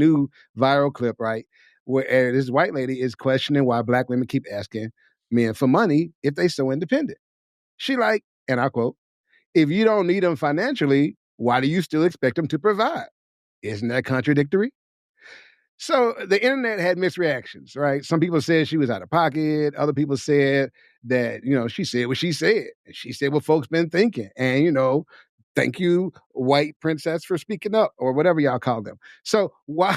new viral clip, right? Where this white lady is questioning why black women keep asking men for money if they so independent. She like, and I quote, if you don't need them financially, why do you still expect them to provide? Isn't that contradictory? So the internet had mixed reactions, right? Some people said she was out of pocket. Other people said that, she said what she said. And she said what folks been thinking. And, thank you, white princess, for speaking up or whatever y'all call them. So why?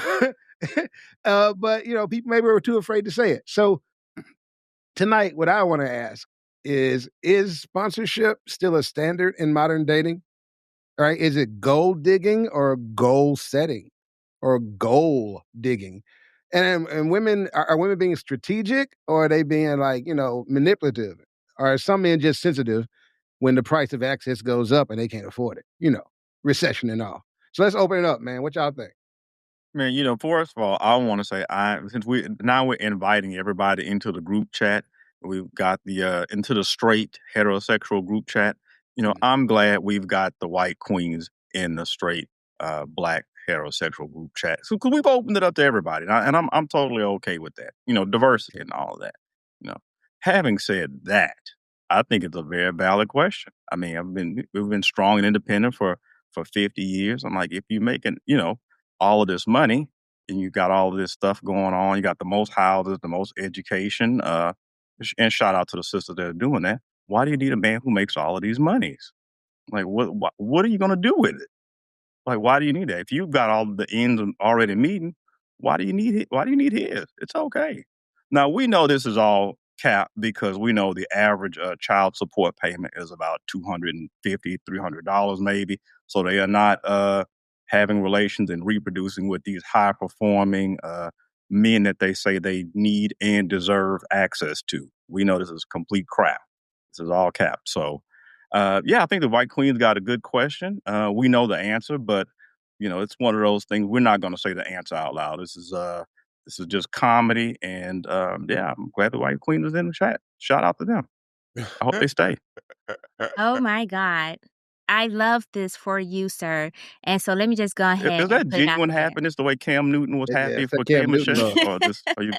But, people maybe were too afraid to say it. So tonight, what I want to ask is sponsorship still a standard in modern dating? All right. Is it gold digging or goal setting or goal digging? And women, are women being strategic or are they being like, manipulative? Or are some men just sensitive when the price of access goes up and they can't afford it? Recession and all. So let's open it up, man. What y'all think? Man, first of all, I want to say since we're inviting everybody into the group chat. We've got the into the straight heterosexual group chat. I'm glad we've got the white queens in the straight black heterosexual group chat. So, because we've opened it up to everybody, and I'm totally okay with that. Diversity and all of that. Having said that, I think it's a very valid question. I mean, we've been strong and independent for 50 years. I'm like, if you making, all of this money and you got all of this stuff going on, you got the most houses, the most education, and shout out to the sisters that are doing that. Why do you need a man who makes all of these monies? Like, what are you going to do with it? Like, why do you need that? If you've got all the ends already meeting, why do you need it? Why do you need his? It's okay. Now, we know this is all cap because we know the average child support payment is about $250, $300 maybe. So they are not having relations and reproducing with these high performing men that they say they need and deserve access to. We know this is complete crap. This is all cap. So, yeah, I think the white queen's got a good question. We know the answer, but it's one of those things. We're not going to say the answer out loud. This is just comedy, and yeah, I'm glad the white queen is in the chat. Shout out to them. I hope they stay. Oh my God. I love this for you, sir. And so let me just go ahead Is that and put it out genuine there. happiness the way Cam Newton was happy It's for that Cam K Newton Michelle? love. Or just are you?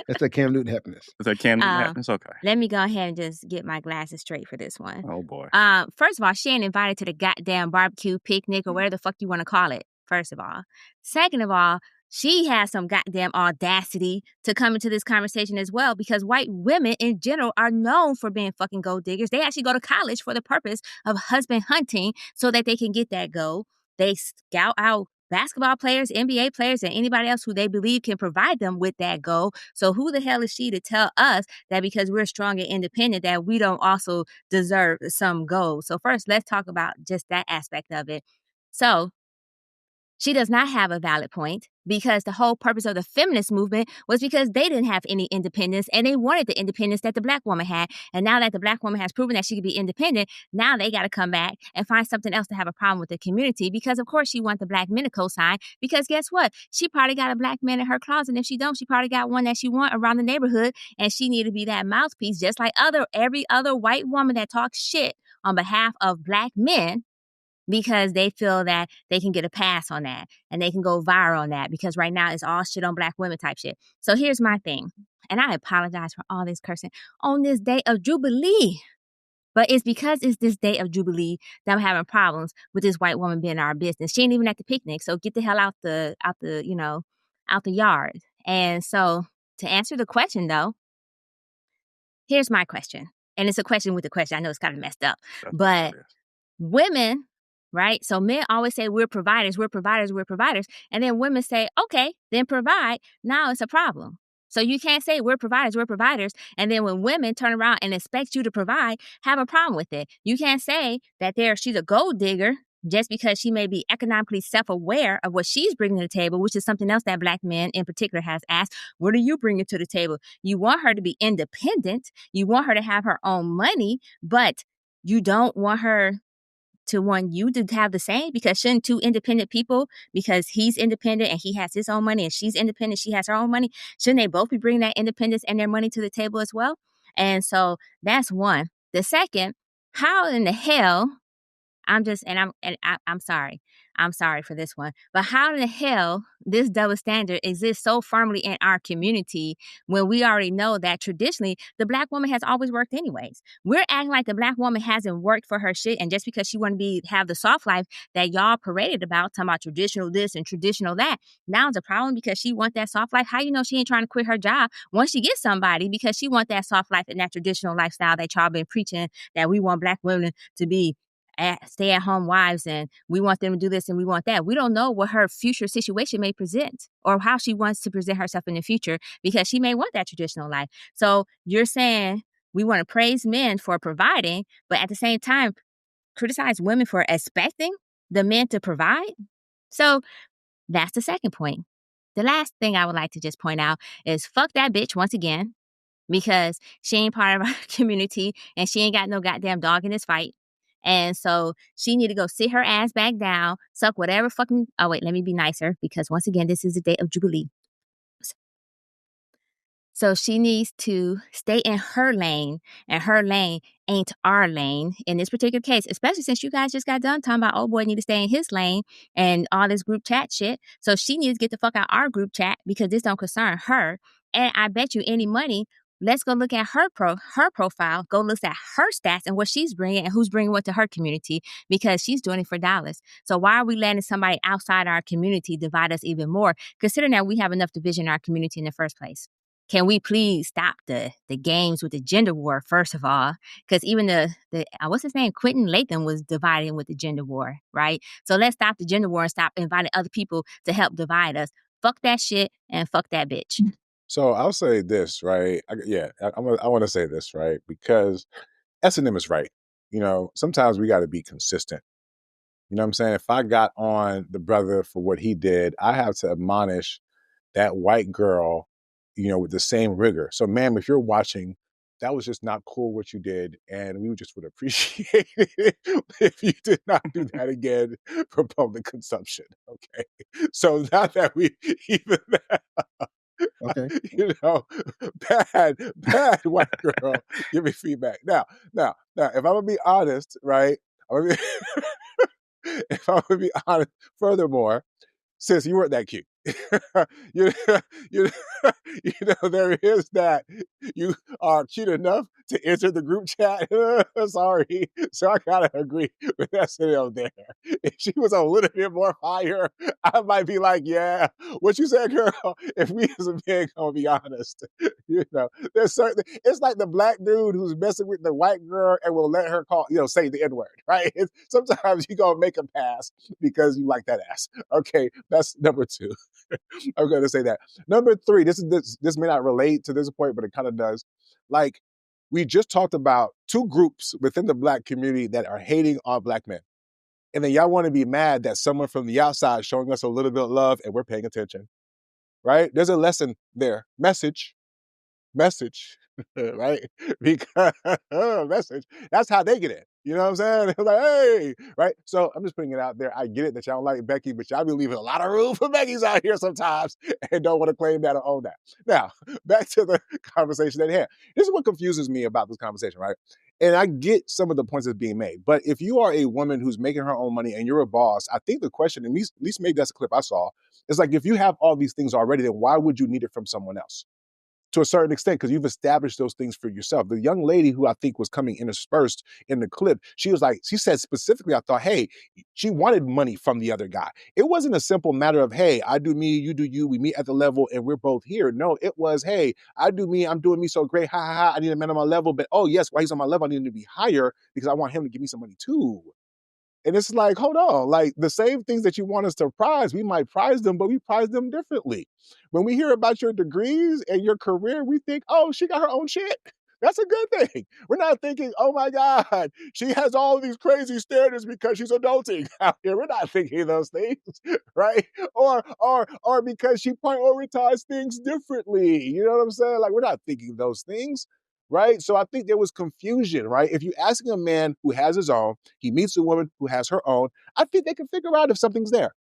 It's a Cam Newton happiness. Is that Cam Newton happiness? Okay. Let me go ahead and just get my glasses straight for this one. Oh boy. First of all, she ain't invited to the goddamn barbecue, picnic, or whatever the fuck you want to call it. First of all. Second of all, she has some goddamn audacity to come into this conversation as well, because white women in general are known for being fucking gold diggers. They actually go to college for the purpose of husband hunting so that they can get that gold. They scout out basketball players, NBA players, and anybody else who they believe can provide them with that gold. So who the hell is she to tell us that because we're strong and independent that we don't also deserve some gold? So first, let's talk about just that aspect of it. So she does not have a valid point, because the whole purpose of the feminist movement was because they didn't have any independence and they wanted the independence that the black woman had. And now that the black woman has proven that she can be independent, now they got to come back and find something else to have a problem with the community, because of course she wants the black men to co-sign, because guess what? She probably got a black man in her closet. And if she don't, she probably got one that she want around the neighborhood, and she need to be that mouthpiece, just like every other white woman that talks shit on behalf of black men, because they feel that they can get a pass on that and they can go viral on that, because right now it's all shit on black women type shit. So here's my thing, and I apologize for all this cursing on this day of Jubilee, but it's because it's this day of Jubilee that I'm having problems with this white woman being in our business. She ain't even at the picnic, so get the hell out the yard. And so to answer the question though, here's my question, and it's a question with a question. I know it's kind of messed up, but women, right? So men always say we're providers, we're providers, we're providers. And then women say, okay, then provide. Now it's a problem. So you can't say we're providers, we're providers. And then when women turn around and expect you to provide, have a problem with it. You can't say that she's a gold digger just because she may be economically self-aware of what she's bringing to the table, which is something else that black men in particular has asked. What are you bringing to the table? You want her to be independent. You want her to have her own money, but you don't want her to want you to have the same, because shouldn't two independent people, because he's independent and he has his own money and she's independent, she has her own money, shouldn't they both be bringing that independence and their money to the table as well? And so that's one. The second, how in the hell, I'm sorry. I'm sorry for this one. But how in the hell this double standard exists so firmly in our community when we already know that traditionally the Black woman has always worked anyways? We're acting like the Black woman hasn't worked for her shit, and just because she want to have the soft life that y'all paraded about, talking about traditional this and traditional that, now it's a problem because she want that soft life. How you know she ain't trying to quit her job once she gets somebody because she want that soft life and that traditional lifestyle that y'all been preaching that we want Black women to be stay-at-home wives and we want them to do this and we want that. We don't know what her future situation may present or how she wants to present herself in the future because she may want that traditional life. So you're saying we want to praise men for providing, but at the same time, criticize women for expecting the men to provide? So that's the second point. The last thing I would like to just point out is fuck that bitch once again because she ain't part of our community and she ain't got no goddamn dog in this fight. And so she need to go sit her ass back down, suck whatever fucking... Oh, wait, let me be nicer because once again, this is the day of Jubilee. So she needs to stay in her lane, and her lane ain't our lane in this particular case, especially since you guys just got done talking about, oh boy, need to stay in his lane and all this group chat shit. So she needs to get the fuck out our group chat because this don't concern her. And I bet you any money, let's go look at her profile, go look at her stats and what she's bringing and who's bringing what to her community because she's doing it for dollars. So why are we letting somebody outside our community divide us even more, considering that we have enough division in our community in the first place? Can we please stop the games with the gender war, first of all? Because even the what's his name? Quentin Latham was dividing with the gender war, right? So let's stop the gender war and stop inviting other people to help divide us. Fuck that shit and fuck that bitch. So I'll say this, right? I want to say this, right? Because S&M is right. You know, sometimes we got to be consistent. You know what I'm saying? If I got on the brother for what he did, I have to admonish that white girl, you know, with the same rigor. So, ma'am, if you're watching, that was just not cool what you did, and we just would appreciate it if you did not do that again for public consumption. Okay. So now that we even that, Okay. you know, bad white girl, give me feedback. Now, if I'm gonna be honest, right? If I'm gonna be honest, furthermore, sis, you weren't that cute. you, you, you know, there is that. You are cute enough to enter the group chat. Sorry. So I gotta agree with that scenario there. If she was a little bit more higher, I might be like, yeah, what you said, girl, if we as a man gonna be honest, you know, there's certain, it's like the Black dude who's messing with the white girl and will let her say the N-word, right? Sometimes you gonna make a pass because you like that ass. Okay, that's number 2. I'm going to say that. Number 3, this may not relate to this point, but it kind of does. Like, we just talked about 2 groups within the Black community that are hating on Black men. And then y'all want to be mad that someone from the outside showing us a little bit of love and we're paying attention, right? There's a lesson there. Message, right? Because message, that's how they get it. You know what I'm saying? They're like, hey, right? So I'm just putting it out there. I get it that y'all like Becky, but y'all be leaving a lot of room for Becky's out here sometimes and don't want to claim that or own that. Now, back to the conversation at hand. This is what confuses me about this conversation, right? And I get some of the points that's being made. But if you are a woman who's making her own money and you're a boss, I think the question, at least maybe that's a clip I saw, is like, if you have all these things already, then why would you need it from someone else? To a certain extent, because you've established those things for yourself. The young lady who I think was coming interspersed in the clip, she said specifically, I thought, hey, she wanted money from the other guy. It wasn't a simple matter of, hey, I do me, you do you, we meet at the level and we're both here. No, it was, hey, I do me, I'm doing me so great, ha ha ha, I need a man on my level, but oh yes, while he's on my level, I need him to be higher because I want him to give me some money too. And it's like, hold on, like the same things that you want us to prize, we might prize them, but we prize them differently. When we hear about your degrees and your career, we think, oh, she got her own shit. That's a good thing. We're not thinking, oh my God, she has all of these crazy standards because she's adulting out here. We're not thinking those things, right? Or because she prioritized things differently. You know what I'm saying? Like, we're not thinking those things. Right. So I think there was confusion, right? If you're asking a man who has his own, he meets a woman who has her own, I think they can figure out if something's there.